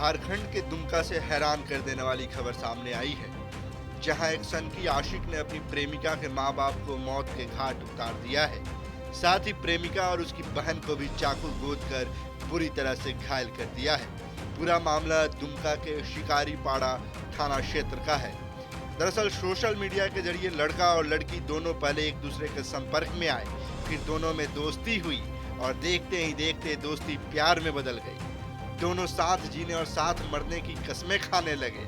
झारखंड के दुमका से हैरान कर देने वाली खबर सामने आई है, जहां एक सनकी आशिक ने अपनी प्रेमिका के मां बाप को मौत के घाट उतार दिया है। साथ ही प्रेमिका और उसकी बहन को भी चाकू गोदकर बुरी तरह से घायल कर दिया है। पूरा मामला दुमका के शिकारीपाड़ा थाना क्षेत्र का है। दरअसल सोशल मीडिया के जरिए लड़का और लड़की दोनों पहले एक दूसरे के संपर्क में आए, फिर दोनों में दोस्ती हुई और देखते ही देखते दोस्ती प्यार में बदल गई। दोनों साथ जीने और साथ मरने की कस्में खाने लगे।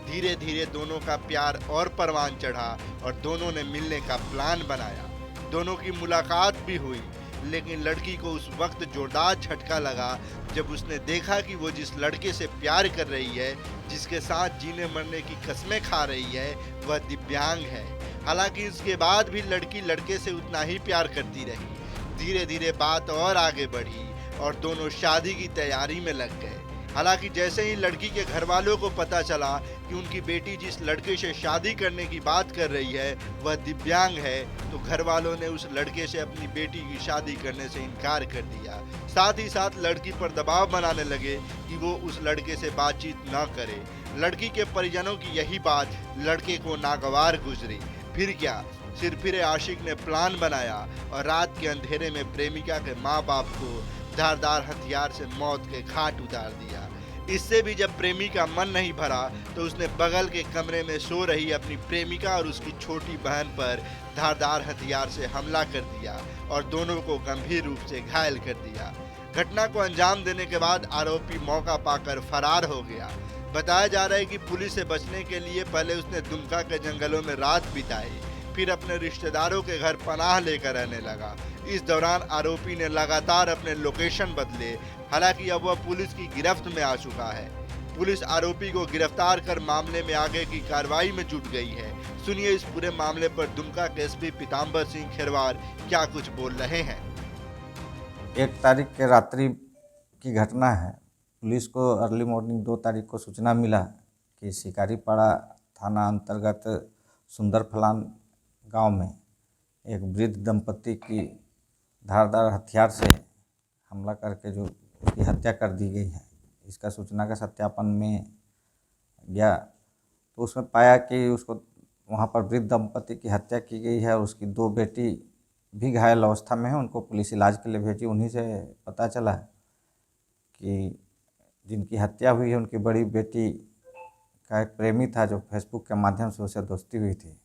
धीरे धीरे दोनों का प्यार और परवान चढ़ा और दोनों ने मिलने का प्लान बनाया। दोनों की मुलाकात भी हुई, लेकिन लड़की को उस वक्त जोरदार झटका लगा जब उसने देखा कि वो जिस लड़के से प्यार कर रही है, जिसके साथ जीने मरने की कस्में खा रही है, वह दिव्यांग है। हालांकि इसके बाद भी लड़की लड़के से उतना ही प्यार करती रही। धीरे धीरे बात और आगे बढ़ी और दोनों शादी की तैयारी में लग गए। हालांकि जैसे ही लड़की के घर वालों को पता चला कि उनकी बेटी जिस लड़के से शादी करने की बात कर रही है वह दिव्यांग है, तो घर वालों ने उस लड़के से अपनी बेटी की शादी करने से इनकार कर दिया। साथ ही साथ लड़की पर दबाव बनाने लगे कि वो उस लड़के से बातचीत न करे। लड़की के परिजनों की यही बात लड़के को नागवार गुजरी। फिर क्या, सिरफिरे आशिक ने प्लान बनाया और रात के अंधेरे में प्रेमिका के माँ बाप को धारदार हथियार से मौत के घाट उतार दिया। इससे भी जब प्रेमी का मन नहीं भरा तो उसने बगल के कमरे में सो रही अपनी प्रेमिका और उसकी छोटी बहन पर धारदार हथियार से हमला कर दिया और दोनों को गंभीर रूप से घायल कर दिया। घटना को अंजाम देने के बाद आरोपी मौका पाकर फरार हो गया। बताया जा रहा है कि पुलिस से बचने के लिए पहले उसने दुमका के जंगलों में रात बिताई, फिर अपने रिश्तेदारों के घर पनाह लेकर रहने लगा। इस दौरान आरोपी ने लगातार अपने लोकेशन बदले। हालांकि अब वह पुलिस की गिरफ्त में आ चुका है। पुलिस आरोपी को गिरफ्तार कर मामले में आगे की कार्रवाई में जुट गई है। सुनिए इस पूरे मामले पर दुमका के एसपी पीताम्बर सिंह खेरवार क्या कुछ बोल रहे हैं। 1 तारीख के रात्रि की घटना है। पुलिस को अर्ली मॉर्निंग 2 तारीख को सूचना मिला कि शिकारीपाड़ा थाना अंतर्गत सुंदर फलान गांव में एक वृद्ध दंपति की धारदार हथियार से हमला करके जो उसकी हत्या कर दी गई है। इसका सूचना का सत्यापन में गया तो उसमें पाया कि उसको वहां पर वृद्ध दंपति की हत्या की गई है और उसकी 2 बेटी भी घायल अवस्था में है। उनको पुलिस इलाज के लिए भेजी। उन्हीं से पता चला कि जिनकी हत्या हुई है उनकी बड़ी बेटी का एक प्रेमी था जो फेसबुक के माध्यम से उससे दोस्ती हुई थी।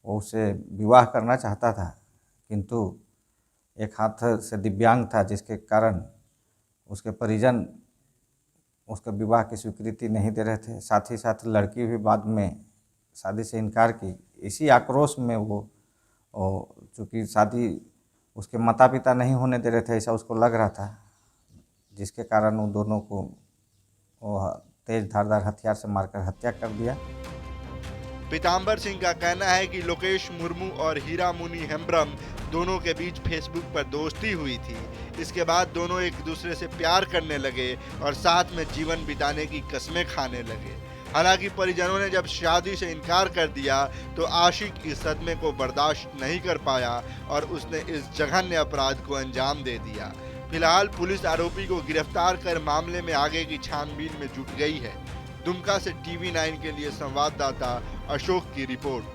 वो उसे विवाह करना चाहता था, किंतु एक हाथ से दिव्यांग था, जिसके कारण उसके परिजन उसके विवाह की स्वीकृति नहीं दे रहे थे। साथ ही साथ लड़की भी बाद में शादी से इनकार की। इसी आक्रोश में वो चूँकि शादी उसके माता पिता नहीं होने दे रहे थे, ऐसा उसको लग रहा था, जिसके कारण उन दोनों को तेज धारदार हथियार से मारकर हत्या कर दिया। पीताम्बर सिंह का कहना है कि लोकेश मुर्मू और हीरा मुनि हेम्ब्रम दोनों के बीच फेसबुक पर दोस्ती हुई थी। इसके बाद दोनों एक दूसरे से प्यार करने लगे और साथ में जीवन बिताने की कस्में खाने लगे। हालांकि परिजनों ने जब शादी से इनकार कर दिया तो आशिक इस सदमे को बर्दाश्त नहीं कर पाया और उसने इस जघन्य अपराध को अंजाम दे दिया। फिलहाल पुलिस आरोपी को गिरफ्तार कर मामले में आगे की छानबीन में जुट गई है। दुमका से TV9 के लिए संवाददाता अशोक की रिपोर्ट।